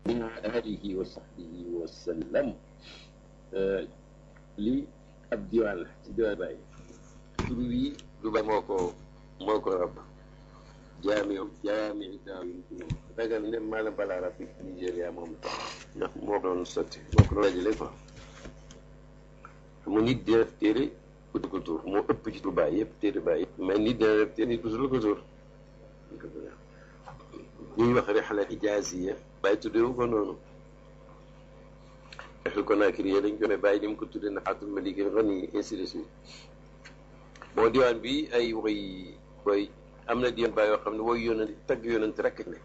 min alihi wa sahbihi wa sallam li ab diwaan la ci diwaan Baye tur wi du Baye moo ko rab jaami daawin ragal ne maanaam balaa rab Nigéria moom ndax moo doon sotti moo ko doon dajale quoi mu nit dina def téere ut ko tur moo ëpp ci tur Baye yëpp téere Baye yëpp mais nit dina def téere nit usul ko tur ñuy wax rihla ijaaziya Baye tuddewu ko noonu rexlu ko naakiri yee dañ ko ne Baye ni mu ko tuddee na xaatul maliki xani ainsi de suite bon diwaan bi ay woy am na diwaan Baye yoo xam ne woy yonent tagg yonent rek ne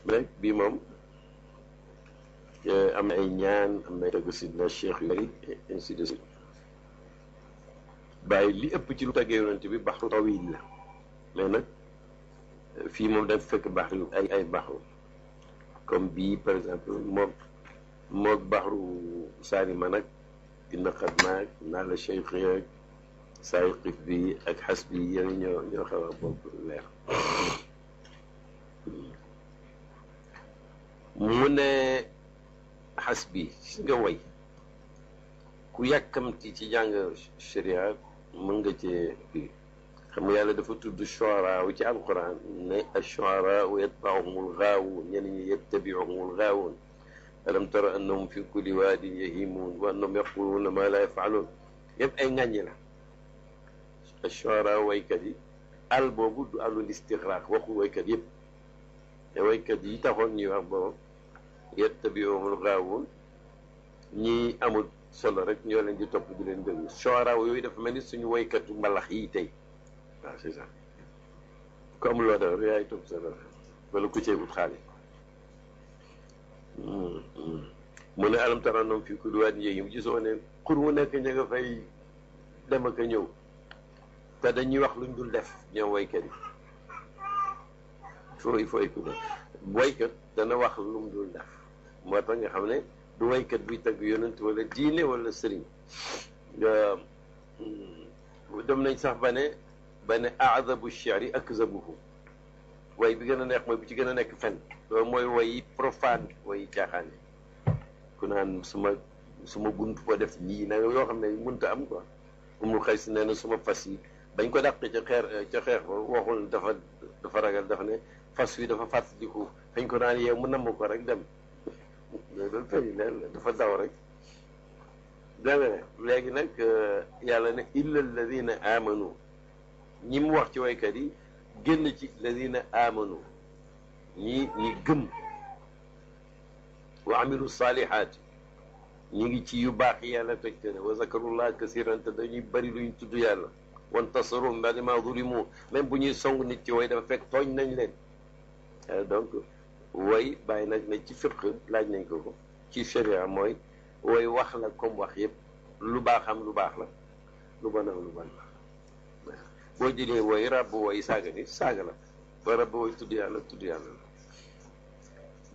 mais bii moom am na ay ñaan am na ay tagg sidna cheikh yu bari ainsi de suite Baye li ëpp ci lu taggee yonent bi baxru tawil la mais nag fii moom dañ fekk baxru ay baxru comme bii par exemple moog baxru saari man ak inna xadmaak naa la cheikh yeeg saay xif bi ak hasbi yéen ñoo xaw a bokk leer mu ne hasbi si nga way ku yàkkamti ci jàng sharia mën nga cee fii xam nga yàlla dafa tudd shuara wu ci alquran ne ashuara yatba'uhumul ghaawun ñenn ñi yattabi'uhumul ghaawun alam tara annahum fi kulli waadin yahimun wa annahum yaquluna ma la yaf'alun yëpp ay ŋàññi la ashuara waykat yi al boobu du àllu istixraaq waxu waykat yëpp te waykat yi taxoon ñuy wax boobu yattabi'uhumul ghaawun ñi amul solo rek ñoo leen di topp di leen déglu shuara yooyu dafa mel ni suñu waykatu mbalax yi tey waaw c'est ça ku amul loo def yaay topp sa dara wala ku cee wut xaalis mu ne alam tara annahum fii kulli waadin yahimun gisoo ne xur mu nekk ña nga fay dem ak a ñëw te dañuy wax luñ dul def ñoom waykat yi il faut écouter waykat dana wax lu mu dul def moo tax nga xam ne du waykat buy tagg yonent wala diine wala sëriñ dem nañ sax ba ne aadabu shi'ri akzabuhu way bi gën a neex mooy bi ci gën a nekk fen loolu mooy way profane way caaxaane ku naan suma bunt ko def nii nag yoo xam ne mënta am quoi umul xay si nee na suma fas yi bañ ko dàqee ca xeex ba waxul dafa ragal dafa ne fas wi dafa fàttaliku fañ ko naan yeew mu namm ko rek dem loolu fay leen dafa daw rek dégg nga léegi nag yàlla ne illa alladina amanu ñi mu wax ci waykat yi génn ci alladina amanu ñi gëm wa amilu salihaat ñi ngi ci yu baax yi yàlla teg te ne wa zakarullah kasiran te dañuy bëri luñ tudd yàlla wantasaru min ba'di ma zulimu même bu ñuy song nit ci way dafa fekk tooñ nañ leen donc way bàyyi nag ne ci fiqh laaj nañ ko ci sharia mooy way wax la comme wax yëpp lu baax am lu baax la lu bon am lu bon la boo jëlee way ràbb way saaga ni saaga la ba ràbb way tudd yàlla la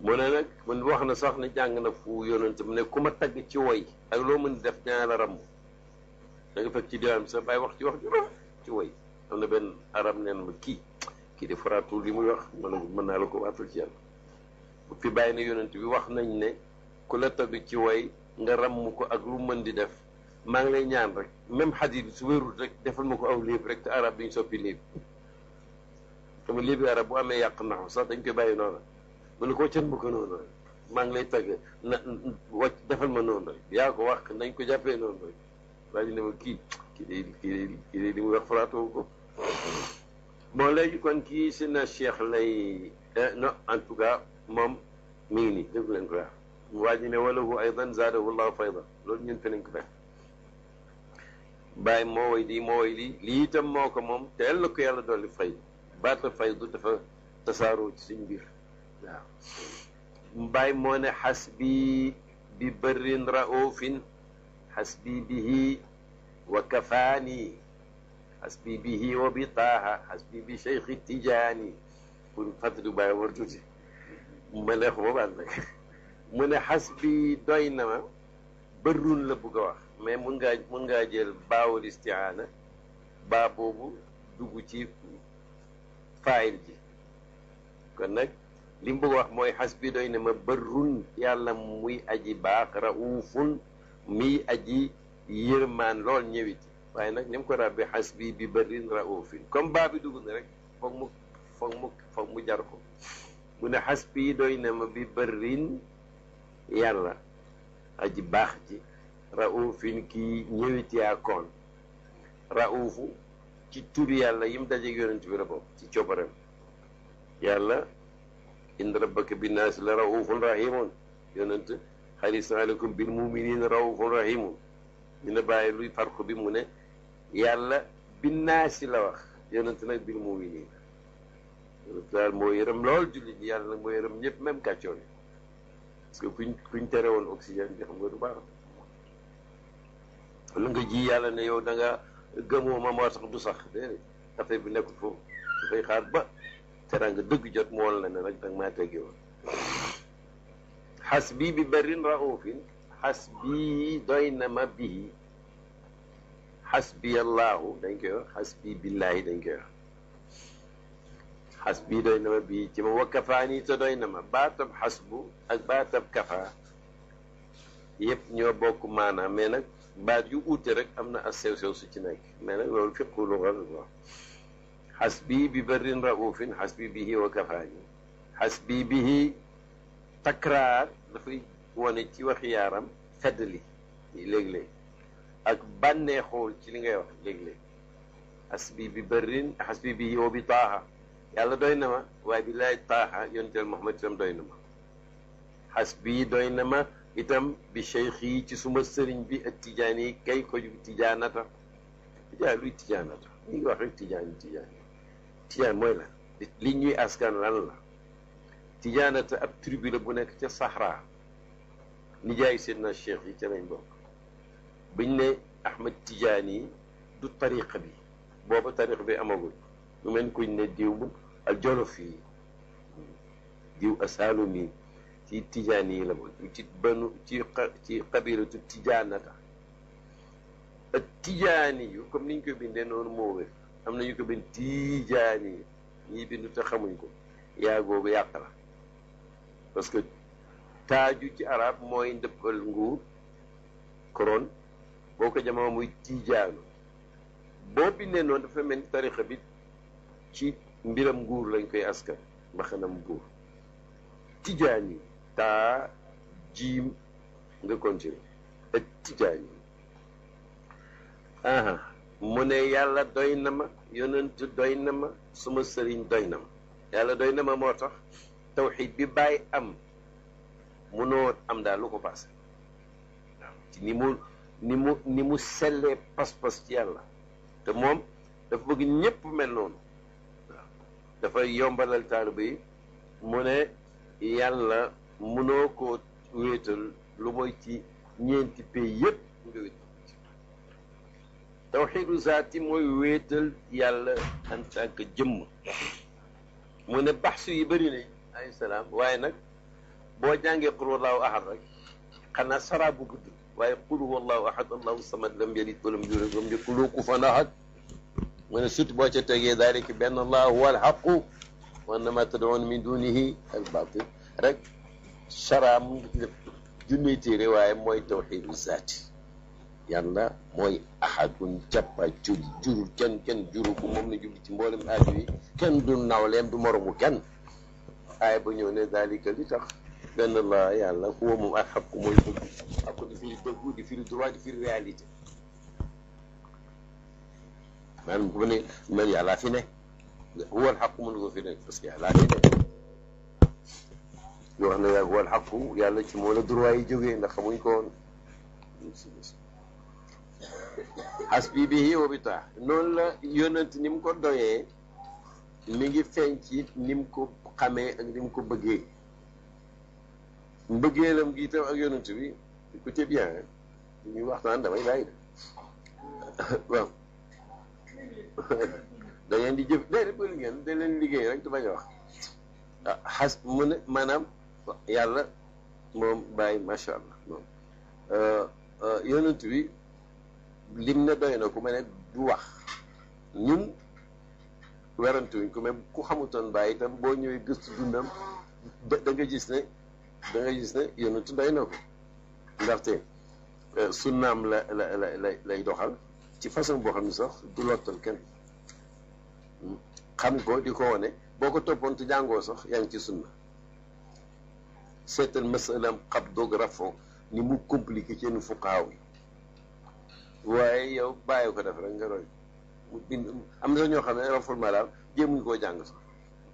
mu ne nag man wax na sax ne jàng na fu yonent mu ne ku ma tagg ci way ak loo mën def ñaa la ramm da nga fekk ci diwaan bi sax bàyyi wax ju ci way am na benn arab neen ma kii di faraatul li muy wax mën naa la ko waatal ci yàlla bu fi bàyyi ne yonent bi wax nañ ne ku la tagg ci way nga ramm ko ak lu mën di def maa ngi lay ñaan rek même xadis bi su wérul rek defal ma ko aw léeb rek te arab duñ soppi léeb xam léebi arab bu amee yàq naxu sax dañ koy bàyyi noonu mu ne ko cën bu ko noonu rek maa ngi lay tagg wàcc defal ma noonu rek yaa ko wax nañ ko jàppee noonu rek waa ji ne ma kii de li muy wax faraatoo ko bon léegi kon kii si na cheikh lay non en tout cas moom mi ngi nii dégg leen ko wax waa ji ne walahu aydan zaadahu llahu fayda loolu ñun fi nañ ko fekk bàyyi moo way lii itam moo ko moom te yàlla ko yàlla dolli fay baata faydu dafa tasaaroo ci suñ biir waaw bàyyi moo ne xasbi bi barrin raufin xasbi bihi wa kafaani xasbi bihi wa bi taaha xasbi bi cheikhi tijaani pour fàttali bàyyi war tuuti ma neex ba baat nag mu ne xasbi doy na ma bërrun la bugg a wax mais mun ngaa jël baawul istiaana baa boobu dugg ci faayil ji kon nag li mu bëgg wax mooy hasbi doy na ma barrun yàlla muy aji baax raufun muy aji yërmaan lool ñëwiti waaye nag ni mu ko rabbi hasbi bi barrin raufin comme baa bi dugg na rek foog mu jar ko mu ne hasbi doy na ma bi barrin yàlla aji baax ji raufin kii ñëwiti yaa koon raufu ci tur yàlla yim dajeeg yonent bi la bokk ci coobareem yàlla inna rabbaka binnaasi la raufun rahimun yonent harisun aleykum bil muminina raufun rahimun ñu ne bàyyi luy farko bi mu ne yàlla binnaasi la wax yonent nag bil muminina yonent daal moo yërëm lool jullit ñi yàlla nag moo yërëm ñëpp même kàccoor yi parce que kuñ tere woon oxygène bi xam nga du baax lu nga ji yàlla ne yow da nga gëmoo ma moo tax du sax déedéet affaire bi nekkul foofu dafay xaar ba teranga dëgg jot mu woon la ne nag danga maa tegge woon hasbi bi barrin raufin hasbi doy na ma bihi hasbi allahu dañ koy wax hasbi billahi dañ koy wax hasbi doy na ma bihi ci ma wa kafaani te doy na ma baatab hasbu ak baatab kafa yëpp ñoo bokk maanaam mais nag baat yu uute rek am na as sew-sew su ci nekk mais nag loolu fiqu luga la hasbi bi barrin raufin hasbi bihi wa kafaani hasbi bihi takraar dafay wane ci waxi yaaram feddali léeg-léeg ak bànneexoo ci li ngay wax léeg-léeg hasbi bi barrin hasbi bihi wa bi taaha yàlla doy na ma waaye bi laay taaha yonteel Muhammad itam doy na ma hasbi doy na ma itam bi cheikh yi ci suma sëriñ bi ak tijaan yi kay ko ju tijaanata tijaan luy tijaanata li ngi wax rek tijaan mooy la li ñuy askan lan la tijaanata ab tribu la bu nekk ca Sahara nijaay seydna cheikh yi ca lañ bokk biñ ne Ahmad Tijaan yi du tariqa bi booba tariqa bi amagul lu mel kuñ ne diw al jolof yi diw asaalum yi ci tijaan yi la bokk ci banu ci qabilatu tijaanata ak tijaani yu comme niñ ko bindee noonu moo wér am na ñu ko bind tijaani yi ñii bindu te xamuñ ko yaa googu yàq la parce que taaju ci arab mooy ndëppal nguur couronne boo ko jamaa muy tijaanu boo bindee noonu dafa mel ni tarixa bi ci mbiram nguur lañ koy askan mbaxanam nguur tijaan yi taa jiim nga continuer ak tijaan yi mu ne yàlla doy na ma yonent doy na ma suma sëriñ doy na ma yàlla doy na ma moo tax tawxiid bi bàyyi am munoo am daal lu ko passé waaw ci ni mu sellee pas-pas ci yàlla te moom dafa bëgg ñépp mel noonu waaw dafay yombalal taaliba yi mu ne yàlla munoo ko wéetal lu mooy ci ñeenti pays yépp nga wéetal tawxiidu zaati mooy wéetal yàlla en tant que jëmm mu ne baxsu yi bëri nañ alayhi salaam waaye nag boo jàngee qul wallahu ahad rek xanaa sara bu gudd waaye qul wallahu ahad allahu samad lam yalid walam yulad walam yakun lahu kufuwan ahad mu ne surtout boo ca tegee daalika bi anna allaha huwa alxaqu wa anna ma tad'un min dunihi albatil rek sara mu ngi def junniy téere waaye mooy tawxiidu zaati yàlla mooy ahadun jàppa jurul kenn juru ko moom la jubli ci mboolem aaju yi kenn du nawleem du moromu kenn aaya ba ñëw ne daalika li tax benn la yàlla huwa moom alxaq mooy dëgg ak di firi dëggu di firi droit di firi réalité maanaam bu ne man yàllaa fi ne huwa alxaq mënu ko fi nekk parce que yàllaa fi ne ñu wax ne huwa alxaq yàlla ci moo la droit yi jógee ndax xamuñ ko woon hasbi bihi wa bi taax noonu la yonent ni mu ko doyee mi ngi feeñ ci ni mu ko xamee ak ni mu ko bëggee mbëggeelam gi itam ak yonent bi écoutez bien ñuy waxtaan damay bàyyi de waaw da ngeen di jëf déedéet bëri ngeen da leen liggéey rek du bañ a wax xas mu ne maanaam yàlla moom bàyyi macha allah moom yonent bi lim ne doy na ku ma ne du wax ñun werantuñ ku même ku xamutoon bàyyi itam boo ñëwee gëstu dundam da nga gis ne yonent doy na ko ndaxte sunnaam lay doxal ci façon boo xam ne sax du lottal kenn xam ko di ko wane boo ko toppoon te jàngoo sax yaa ngi ci sunna seetal masalam xab doog rafon ni mu compliqué ci yenn fuqaaw yi waaye yow bàyyi ko def rek nga roy mu bind am na sax ñoo xam ne raful malaam jéemuñ koo jàng sax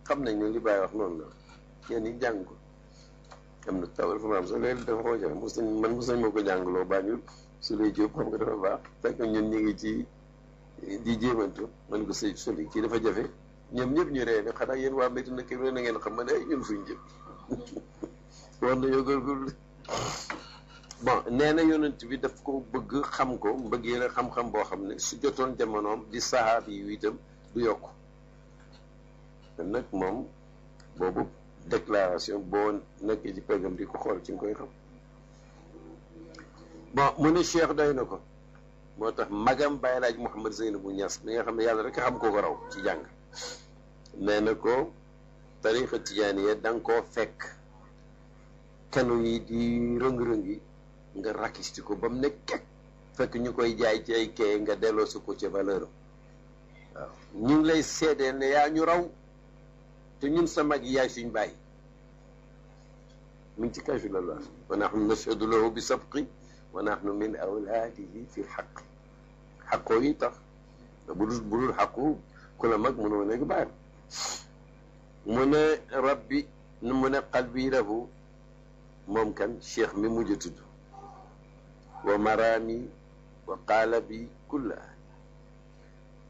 xam nañ ne li bàyyi wax noonu la ñenn ñi jàng ko am na taw dafa am sax léegi dafa koo jafe mos nañ moo ko jàngloo Banjul su lay jóob xam nga dafa baax fekk ñun ñu ngi ci di jéemantu man ko sëy soli kii dafa jafe ñoom ñëpp ñu ree ne xanaa yéen waa Medina Kébé na ngeen xam ma ne ay ñun fuñ jëm war nañoo góorgóorlu bon nee na yonent bi daf ko bëgg xam ko mbëggee la xam-xam boo xam ne su jotoon jamonoom di sahaab yi itam du yokk kon nag moom boobu déclaration boo nekkee ci peggam di ko xool ci nga koy xam bon mu ne Cheikh doy na ko moo tax magam Baye Laaj Mouhamad Zeynabu Niass mi nga xam ne yàlla rek a xam koo ko raw ci jàng nee na ko tarixa tijaaniya da nga koo fekk kanu yi di rëng-rëngi nga rakisti ko ba mu ne kekk fekk ñu koy jaay ci ay kee nga delloo su ko ci valeur waaw ñu ngi lay seedeel ne yaa ñu raw te ñun sa mag yi yaay suñ bàyyi mi ngi ci kashfu la wa nahnu nashhadu lahu bi sabqi wa nahnu min awlaadihi fi lxaq xaqoo yi tax bu dul xaqu ku la mag mënoo nekk bàyyi mu ne rabbi mu ne qalbi lahu moom kan cheikh mi mujj tudd wa maraami wa qaalabi kulla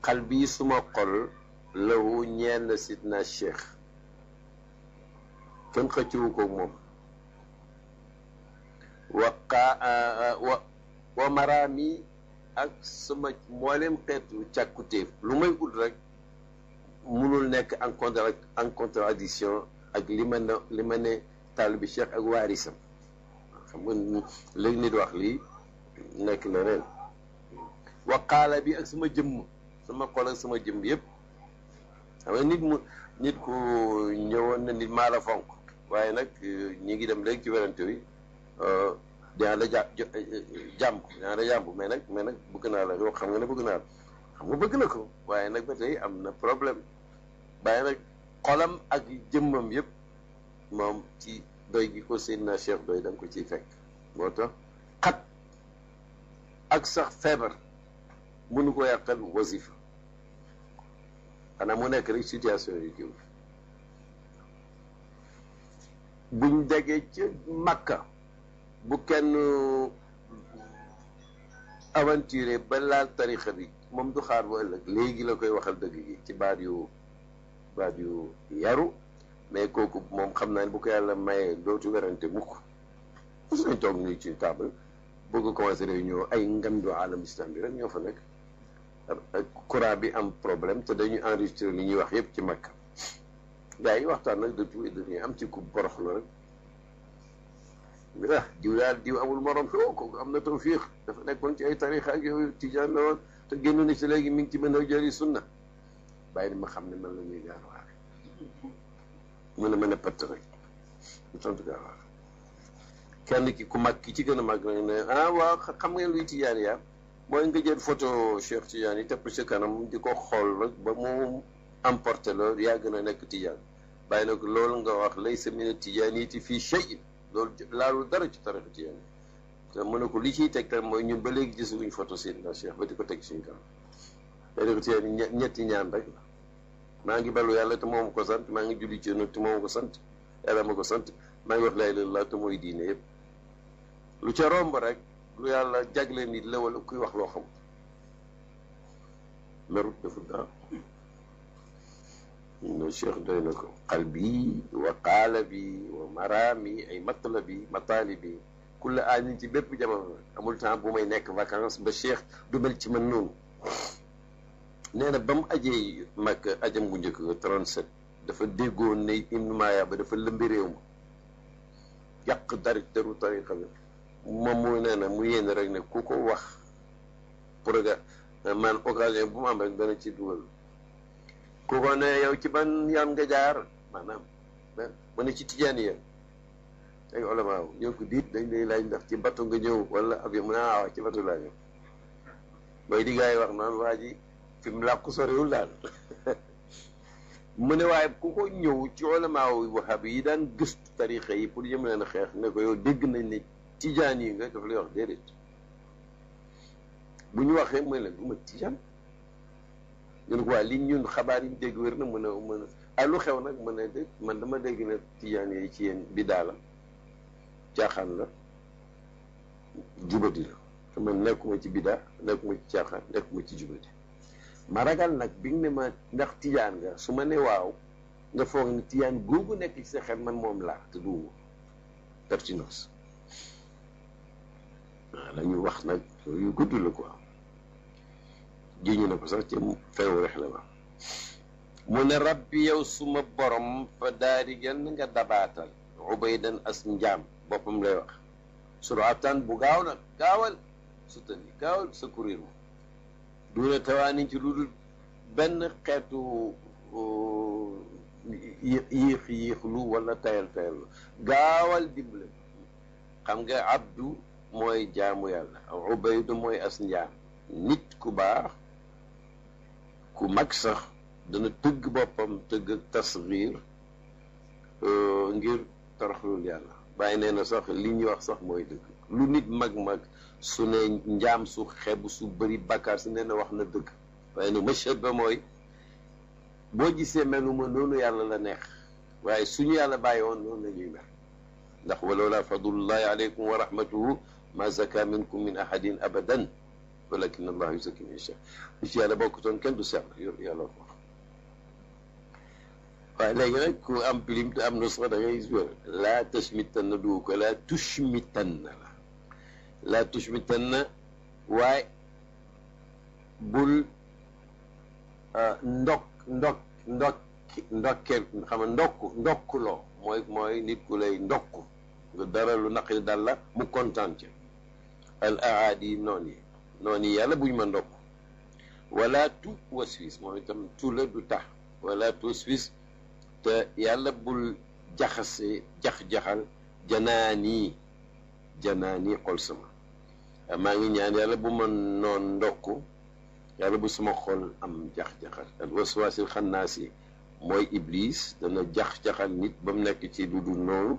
qalbi suma xol lahu ñeel na sidna cheikh kenn xëcciwu ko moom wa maraami ak sama mboolem xeetu càkkutéef lu may ut rek munul nekk en contradiction ak li ma ne taalibi cheikh ak waarisam xam nga léegi nit wax lii nekk na ren waqaala bi ak sama jëmm sama xol ak sama jëmm yëpp xam nga nit ku ñëwoon na nit maa la fonk waaye nag ñi ngi dem léegi ci werante wi dinaa la jàmb mais nag bëgg naa la yoo xam nga ne bëgg naa la xam nga bëgg na ko waaye nag ba tey am na problème waaye nag xolam ak jëmmam yëpp moom ci doy gi ko Seydina Cheikh doy da nga ko ciy fekk moo tax xat ak sax feebar mënu ko yàqal wasifa xanaa mu nekk rek situation yu kiw buñ degee ca Makka bu kenn aventuré ba laal tarixa bi moom du xaar ba ëllëg léegi la koy waxal dëgg gi ci baat yu yaru mais kooku moom xam naa ne bu ko yàlla mayee dootu werante mukk mos nañ toog nii ci table bëgg commencé réunion ay ngandu alam islam bi rek ñoo fa nekk courant bi am problème te dañuy enregistré li ñuy wax yëpp ci Makka gars yi waxtaan nag de tout et de rien am ci ku borox la rek diw daal diw amul morom kooku am na tawfiix dafa nekkoon ci ay tarixa ak yooyu tijaan la woon te génn na ci léegi mi ngi ci mën a jëri sunna bàyyi ni ma xam ne man la ñuy gaar waare mën a patt rek mu tontu gaar waare kenn ki ku mag ki ci gën a mag nag ne waaw xam ngeen luy tijaan yaa mooy nga jël photo Cheikh Tijaan yi tepp ci kanam di ko xool rek ba mu emporté la yaa gën a nekk tijaan bàyyi na ko loolu nga wax laysa mina tijaaniyati fii shay'in loolu laalul dara ci tarixa tijaan te mën na ko li ciy teg tam mooy ñun ba léegi gisaguñ photo Seydina Cheikh ba di ko teg suñu kanam tarixa tijaan yi ñetti ñaan rek la maa ngi balu yàlla te moom ko sant maa ngi julli ci yonent te moom ko sant yàlla ma ko sant maa ngi wax laa ilaaha illallaah te mooy diine yëpp lu ca romb rek lu yàlla jagle nit la wala kuy wax loo xam merut deful dara no Cheikh doy na ko qalbi wa qaalabi wa maraami ay matalibi kulla aanin ci bépp jamono amul temps bu may nekk vacances ba Cheikh du mel ci man noonu nee na ba mu ajee Makka ajam gu njëkk ga 37 dafa déggoon ne Ibnu Maaya ba dafa lëmbi réew ma yàq teru tariqa bi moom mu nee na mu yéen rek ne ku ko wax programme man occasion bu mu am rek dana ci dugal ku ko ne yow ci ban yoon nga jaar maanaam mu ne ci tijaan yéen ay ulama ñoo ko diit dañ lay laaj ndax ci bato nga ñëw wala avion mu ne waaw ci bato laa ñëw bay di gars yi wax naan waa ji fi mu làkku soriwul daal mu ne waaye ku ko ñëw ci ulama wahab yi daan gëstu tarixa yi pour jëm leen a xeex ne ko yow dégg nañ ne tijaan yi nga daf lay wax déedéet bu ñu waxee mooy la du ma tijaan ñu ne ko waa li ñun xabaar yi ñu dégg wér na mën a lu xew nag mën a dégg man dama dégg ne tijaan yi ci yéen bidaa la caaxaan la jubadi la te man nekkuma ci bidaa nekkuma ci caaxaan nekkuma ci jubadi ma ragal nag bi nga ne ma ndax tijaan nga su ma ne waaw nga foog ne tijaan googu nekk ci sa xel man moom laa te duuma daf ci noos waaw la ñu wax nag yu gudd la quoi jiñu na ko sax ci feewu rex la ba mu ne rabbi yow suma borom fa daari genn nga dabaatal ubaydan as njaam boppam lay wax suratan bu gaaw nag gaawal sutani gaawal sa kuréel ma duuna tawaani ci lu dul benn xeetu yéexlu wala tayal tayallu gaawal dimbale xam nga abdu mooy jaamu yàlla ubaydu mooy as njaam nit ku baax ku mag sax dana tëgg boppam tëgg ak tasgir ngir toroxlul yàlla bàyyi nee na sax li ñuy wax sax mooy dëgg lu nit mag-mag su ne njaam su xebu su bëri bakkaar si nee na wax na dëgg waaye nag machad ba mooy boo gisee melu ma noonu yàlla la neex waaye suñu yàlla bàyyi woon noonu la ñuy mer ndax walawla fadlullahi aleykum wa rahmatuhu ma zaka minkum min ahadin abadan walakin allah yuzakki man yasha bu ci yàlla bokkutoon kenn du sell yàlla ko wax waaye léegi nag ku am pilim te am na sax da ngay laa tashmitan na dugg ko laa tushmitan na laa tushmitan na waaye bul ndokkeel xam nga ndokkuloo mooy nit ku lay ndokk nga dara lu naqari dal la mu kontaan ca al aadi noon yi yàlla buñ ma ndokk wala tu waswis moom itam tu la du tax wala tu waswis te yàlla bul jaxase jax-jaxal janaanii xol sama maa ngi ñaan yàlla bu ma noon ndokk yàlla bu sama xol am jax-jaxal al waswasil xannaasi mooy iblis dana jax-jaxal nit ba mu nekk ci lu dul noonu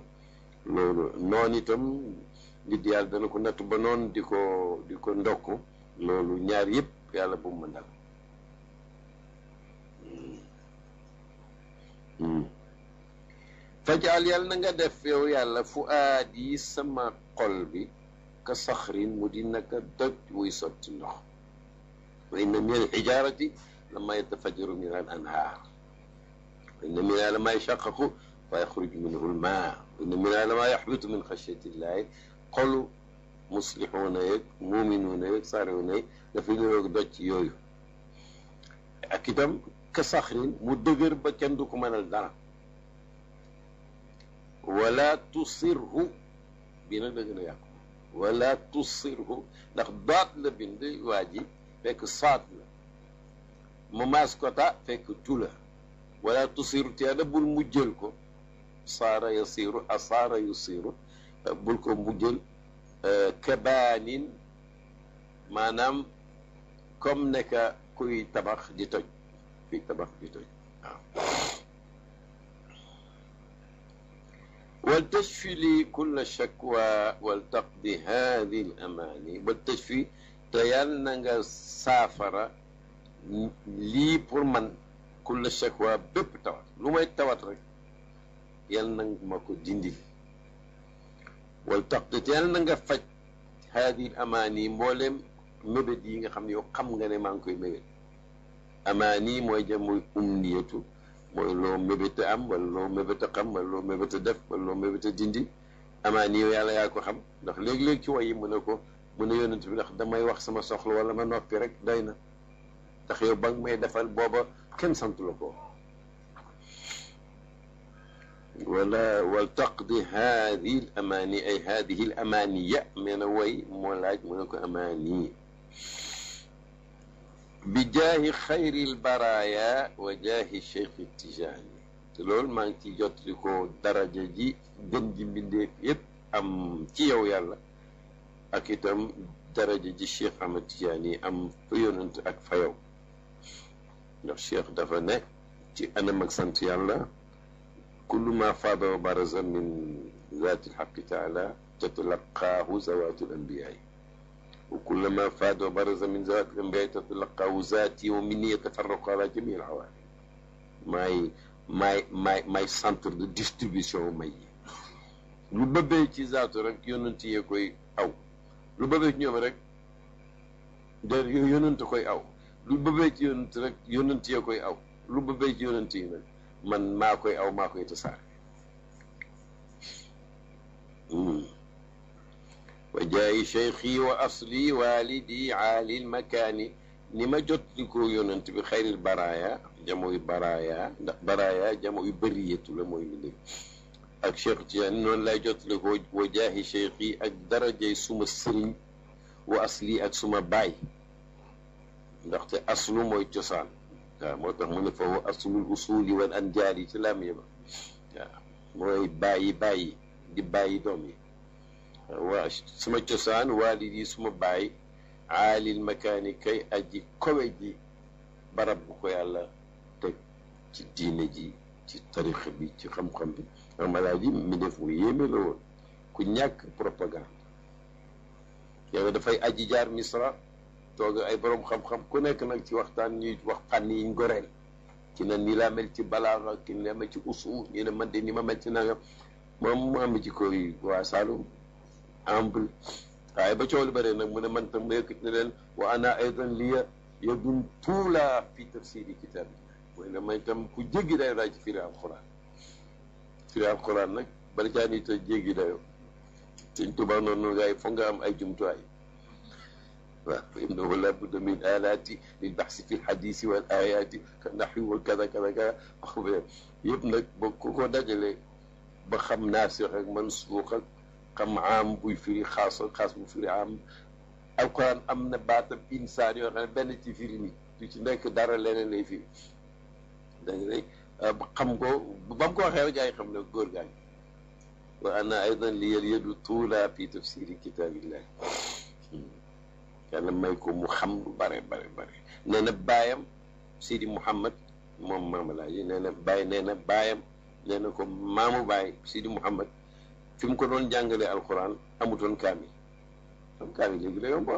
loolu noon itam nit yàlla dana ko natt ba noonu di ko ndokk loolu ñaar yëpp yàlla bu mu ma dal fajal yàlla na nga def yow yàlla fu aad yi sama xol bi ka saxrin mu di naka doj wuy sotti ndox wa inna min al xijaarati lama yatafajaru min al anhaar wa inna minha lama yashaqqaqu fa yaxruju minhu al maa wa inna minha lama yaxbitu min xashyati llahi xolu muslixuuna yeeg muuminuuna yeeg saariwuuna yeeg dafay niroog doj yooyu ak itam ka saxrin mu dëgër ba kenn du ko mënal dara wala tusirhu bii nag da gën a yàqu wala tusirhu ndax daat la bind waa ji fekk saat la mu maas ko ta fekk tu la wala tusirhu te yàlla bul mujjël ko saara yasiru asaara yusiru bul ko mujjël kabaanin maanaam comme nekka kuy tabax di toj kuy tabax di toj waaw wal tashfi li kulla shakwa wal taqdi hadi l amaani wal tashfi te yàlla na nga saafara lii pour man kulla shakwa bépp tawat lu may tawat rek yàlla na nga ma ko dindi wal taqdi te yàlla na nga faj hadi l amaani mbooleem mébét yi nga xam ne yow xam nga ne maa ngi koy mébét amaani mooy jëm muy umniyatu mooy loo mébét a am wala loo mébét a xam wala loo mébét a def wala loo mébét a dindi amaani yow yàlla yaa ko xam ndax léegi-léegi ci way yi mu ne yonent bi ndax damay wax sama soxla wala ma noppi rek doy na ndax yow ba nga may defal booba kenn sant la ko wala wal taqdi haadihi l amaani ay haadihi l amaaniya mais na way moo laaj mu ne ko amaani bi jaahi xayri l baraaya wa jaahi cheikh tijaani te loolu maa ngi ciy jottali ko daraja ji gën ji mbindeef yépp am ci yow yàlla ak itam daraja ji Cheikh Ahmad Tidiane am fa yonent ak fa yow ndax Cheikh dafa ne ci anam ak sant yàlla kullu ma faada wa baraza min zaati lxaqi taala tatalaqaahu zawaatu lambiyaay wa kullu ma faada wa baraza min zaati lambiyaay tatalaqaahu zaati wa minni yatafarraqu ala jamii alawaalim maay centre de distribution may yi lu bëbbee ci zaatu rek yonent yee koy aw lu bëbbee ci ñoom rek de yonent koy aw lu bëbbee ci yonent rek yonent yee koy aw lu bëbbee ci yonent yi nag man maa koy aw maa koy tasaare wa jaayi cheikhi wa asli walidi aalil makaani ni ma jot li ko yonent bi xayril baraaya jamoy baraaya ndax baraaya jamoy bëriyatu la mooy mi ak Cheikh Tidiane noonu lay jotale ko wa jaahi cheikhi ak darajay suma sëriñ wa asli ak suma baay ndaxte aslu mooy cosaan waaw moo tax mu ne fa wa aslul usuli wal anjaali ci laam yëba waaw mooy bàyyi di bàyyi doom yi waa suma cosaan waalidi suma baay aalil makaani kay aji kowe ji barab bu ko yàlla teg ci diine ji ci tarixa bi ci xam-xam bi amalaa ji mi def mu yéeme la woon ku ñàkk propagande yow dafay aji jaar misra toog ay borom xam-xam ku nekk nag ci waxtaan ñuy wax fànn yiñ goreel ci ne nii laa mel ci balaaxa ki ne ma ci usul ñu ne man de ni ma mel ci nangam moom mu am ci koy waa Saalum amble waaye ba coow li bëree nag mu ne man tam ma yëkkat ne leen wa ana aydan liya yadun tuula fi tafsiri kitaab mooy ne may tam ku jéggi dayo daa ci firi alquran nag bala caa nit a jéggi dayo Sëñ Tuubaa noonu gars yi foog nga am ay jumtuwaay waaw fa innahu la budda min alaati lil baxsi fi lxadisi wal ayaati ka naxwi wa kada kada kada wax yëpp nag ba ku ko dajale ba xam naasix ak mansuux ak xam am buy firi xaas ak xaas bu firi am alquran am na baatam insaan yoo xam ne benn ci firi nit du ci nekk dara leneen lay firi dégg nga xam ko ba mu ko waxee rek gaa yi xam ne góor gaañ wa ana aydan li yadu tuula fi tafsiri kitaabillah yàlla may ko mu xam lu bare nee na baayam Sidi Mouhammad moom maamalaaji nee na baay nee na baayam nee na ko maamu baay Sidi Mouhammad fi mu ko doon jàngalee alquran amutoon kaamil am kaamil léegi la yomb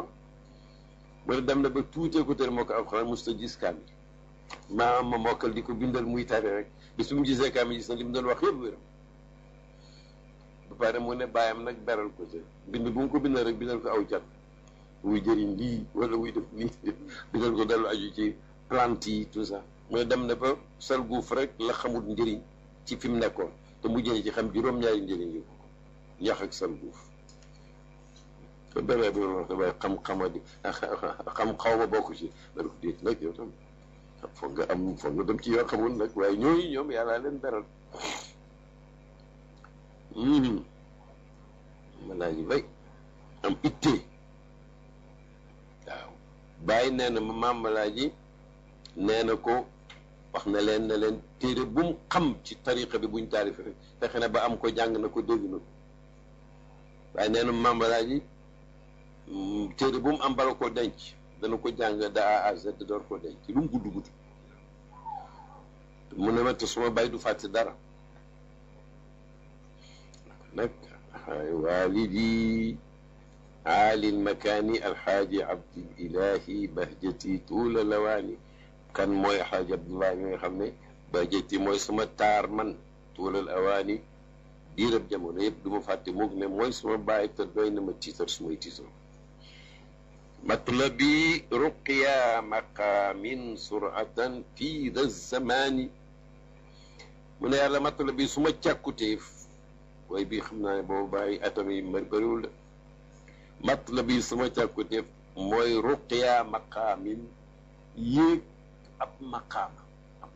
mu ne dem na ba tuutee ko tër moo ko alquran musta gis kaamil maam ma mokkal di ko bindal muy tari rek bis bu mu gisee kaamil gis na li mu doon wax yëpp wéram ba pare mu ne baayam nag beral ko ci bind bu mu ko bindal rek bindal ko aw jat wuy jëriñ lii wala wuy def nii bindal ko dellu aju ci plante yi tout ça mu ne dem na ba sal guuf rek la xamul njëriñ ci fi mu nekkoon te mu jëlee ci xam juróom-ñaari njëriñ yi ko ñax ak sal guuf te beneen bi wax dafay xam-xamadi xam xaw ma bokk ci da ko déet nag yow tam foog nga dem ci yoo xamul nag waaye ñooñu ñoom yàlla leen beral ma laa ji bay am ittee waaw bàyyi nee na ma maam ma laa ji nee na ko wax na leen ne leen téere bu mu xam ci tariqa bi buñ taarife rek fexe na ba am ko jàng na ko dégg na ko waaye nee na maam ma laa ji téere bu mu am bala koo denc dana ko jàng da A à Z door koo denc lu mu gudd mu ne ma te suma bay du fàtte dara nag walidi aali lmakaani alxaaji abdilahi bahjati tuula lawaani kan mooy alxaaji abdullah mi nga xam ne bahjati mooy suma taar man tuulal awaani diirab jamono yëpp du ma fàtte mukk ne mooy suma bàyyi te doy na ma tiitar sumay tiitar matlabi ruqya maqaamin suratan fii da zamaani mu ne yàlla matlabi suma càkkutéef waaye bii xam naa ne boobu bàyyi atam yi bëriwul de matlabi suma càkkutéef mooy ruqya maqaamin yéeg ab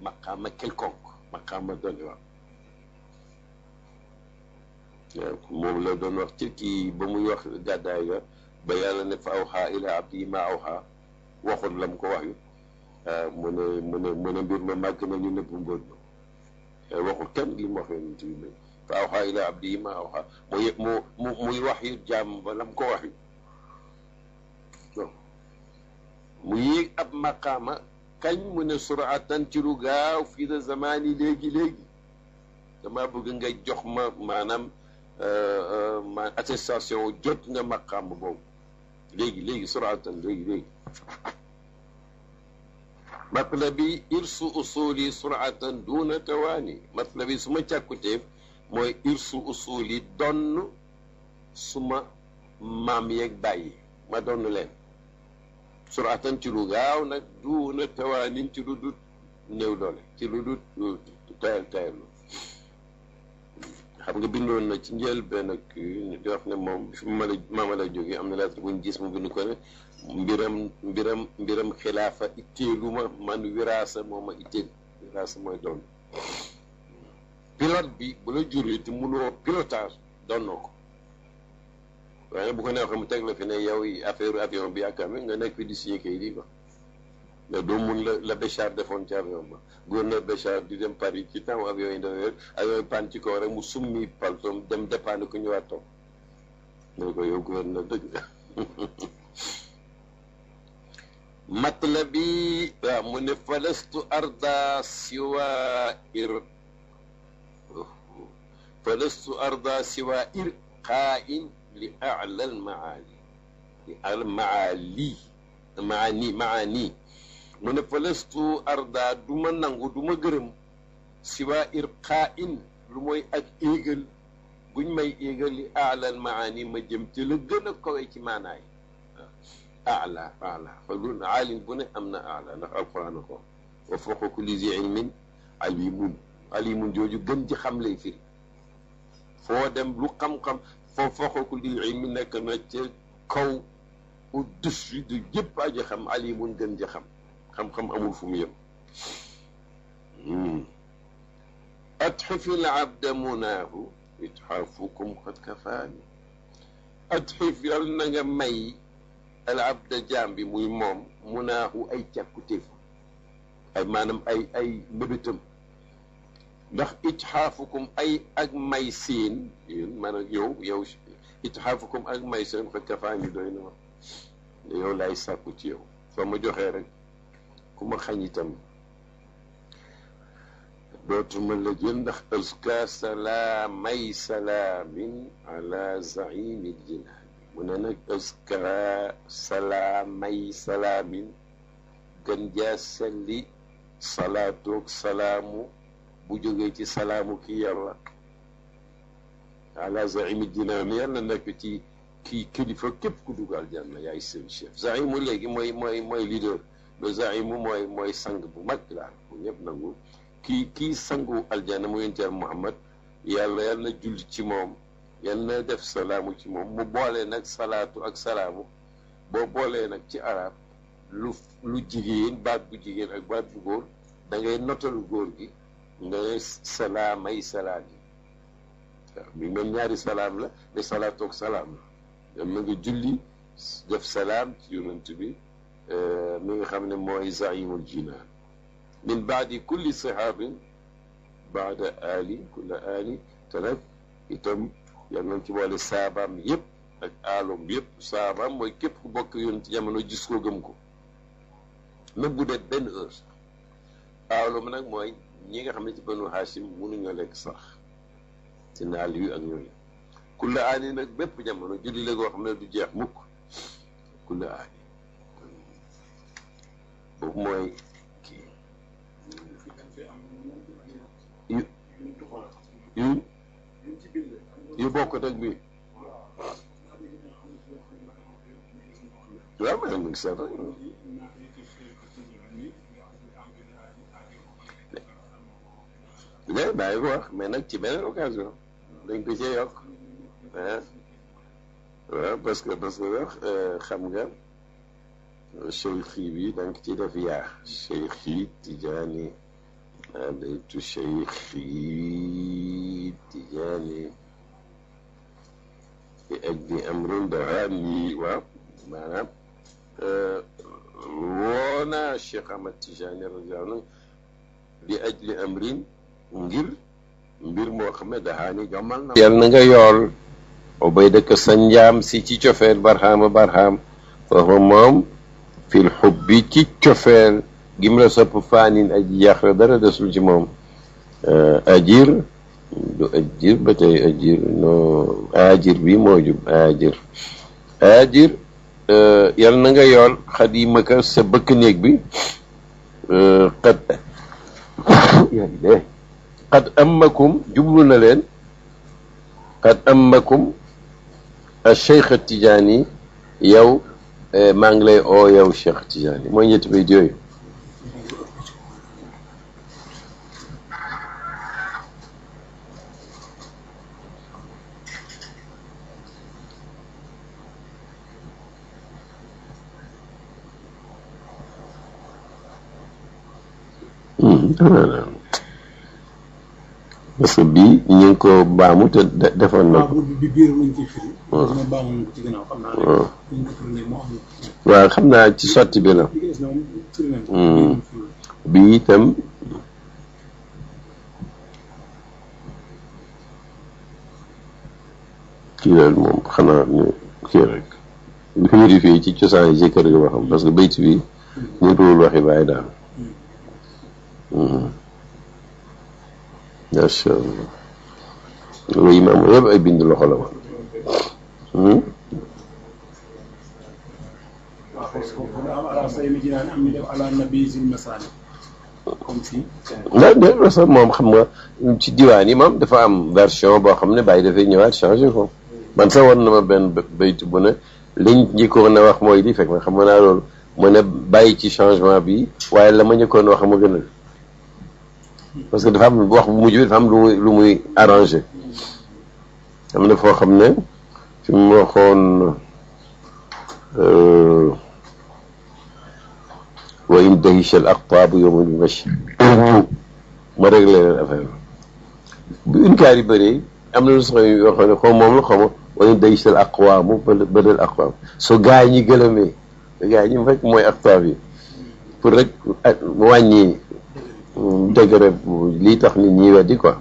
maqaama quelconque maqaama dooni waaw moom la doon wax ci kii ba muy wax gàddaay ga ba yàlla ne fa awxaa ila abdi ma awxaa waxoon lam ko wax yu mu ne mbir ma màgg na ñu nëbb mbóot ma waxul kenn li mu wax yonent bi may fa awxaa ila abdihi ma awxaa muy wax yu jàmm ba lam ko wax yi mu yéeg ab maqaama kañ mu ne suratan ci lu gaaw fii de zamani léegi dama bëgg nga jox ma maanaam attestation jot nga maqaama boobu léegi suratan léegi matlabi irsu usuli suratan duna tawaani matlabi suma càkkuteef mooy irsu usuli donn suma maam yeeg bàyyi ma donn leen suratan ci lu gaaw nag duna tawaanin ci lu dut néew doole ci lu dut tayallu xam nga bindoon na ci njëlbéen ak di wax ne moom fi maama la jógee am na lettre buñ gis mu bind ko ne mbiram xilaafa itteelu man wiraasa moo ma itteel wiraasa mooy doon pilote bi bu la juree te mënoo pilotage doonnoo ko waaye bu ko neexee mu teg la fi ne yow affaire avion bi yaakaar nga nekk fi di signé kay di ko mais doo mun la Béchar defoon ci avion ba gouverneur Béchar di dem Paris ci temps avion yi dafa avion yi panne ci kaw rek mu summi paltoom dem dépanne ko ñëwaat toog ne ko yow gouverneur dëgg matlabi waaw mu ne falastu arda siwa ir xaain li ala al maani mu ne falastu arda du ma nangu du ma gërëm siwa irqaa in lu mooy ak éegal buñ may éegal li alal maani ma jëm ci la gën a kawe ci maanaay ala fa lu aalin bu ne am na ala ndax alquran ko wa fawqa kulli zi ilmin alimun jooju gën ji xam lay firi foo dem lu xam-xam foo fawqa kulli ilmin nekk na ca kaw au-dessus de jëpp aji xam alimun gën ji xam-xam amul fu mu yem atxifil abda munaahu itxaafukum qad kafaani atxif yal na nga may al abda jaam bi muy moom munaahu ay càkkutéef ay maanaam ay mbébétam ndax itxaafukum ay ak may seen yéen maanaam yow itxaafukum ak may seen qad kafaani doy na ma yow laay sàkku ci yow soo ma joxee rek ku ma xañ itam dootuma la jël ndax aska salaamay salaamin ala zaimil jinaan mu ne nag aska salaamay salaamin gën jaa selli salaatoog salaamu bu jógee ci salaamu ki yàlla ala zaimil jinaan yàlla nekk ci kii kilifa képp ku dugg aljanna yaay seen chef zaimu léegi mooy leader le zaimu mooy sang bu mag daal bu ñëpp nangu kii sangu aljanna mu yonent Yàlla Muhammad yàlla na julli ci moom yàlla na def salaamu ci moom mu boole nag salaatu ak salaamu boo boolee nag ci arab lu jigéen baat bu jigéen ak baat bu góor da ngay notal góor gi nga salaamay salaam yi waaw mi mel ñaari salaam la mais salaatu ak salaam la yam na nga julli def salaam ci yonent bi mi nga xam ne mooy zaimul jinaan min baadi kulli sahabin baada ali kulla ali te nag itam yal nañ ci boole saabaam yëpp ak aalom yëpp saabaam mooy képp ku bokk yoon ci jamono gis ko gëm ko même bu dee benn heure sax aalom nag mooy ñi nga xam ne ci banu Hashim mënuñoo lekk sax ci naal yu ak ñooñu kulla ali nag bépp jamono julli la goo xam ne du jeex mukk kulla ali boobu mooy kii yu bokk ak bi waaw ma ngi seet rek mais bàyyi ko wax mais nag ci beneen occasion dañ ko cee yokk waaw parce que wax xam nga cheikhi bi danga ci def yaa cheikhi tijaani daytu cheikhi tijaani bi ajli amrin dahaani waaw maanaam woona Cheikh Ahmad Tijaani radiyallaahu anhu bi ajli amrin ngir mbir moo xam ne daxaani jommal na yal na nga yool obay dëkk sa njaam si ci cofeel barhama barham foofa moom fil xubbi ci cofeel gim la sopp faanin aji yàq la dara desul ci moom ajir du ajir ba tey ajir no ajir bi moo jub ajir yal na nga yool xadimaka sa bëkk néeg bi qad ammakum jublu na leen qad ammakum a cheikh Tidiane yow maa ngi lay oo yow cheikh Tidiane mooy ñetti bayt yooyu parce que bii ñu ngi ko baamu te defoon na ko. waaw xam naa ci sotti bi la. bii itam kii la moom xanaa ñu kii rek li ko vérifié ci cosaan yi ci kër gi ba xam parce que bayt bi ñu tuul waxi bàyyi daal. macha allah loolu imaam yëpp ay bind loxo la woon. ndax de sax moom xam nga ci diwaan yi moom dafa am version boo xam ne bàyyi dafay ñëwaat changé ko man sax war na ma benn baytu bu ne liñ njëkkoon a wax mooy di fekk na xam nga naa loolu mu ne bàyyi ci changement bi waaye la ma njëkkoon wax ma gënal. parce que dafa am wax bu mujj bi dafa am lu muy arrangé am na foo xam ne fi mu waxoon wa in dahisha al aqtaabu yawma bi machi ma réglé leen affaire bu inkaar yi bëree am na lu sax yoo xam ne xaw moom la xaw ma wa in dahisha al aqwaamu badal aqwaam so gaa ñi gëlëmee gaa ñi fekk mooy aqtaab yi pour rek wàññi degré lii tax nit ñi weddi quoi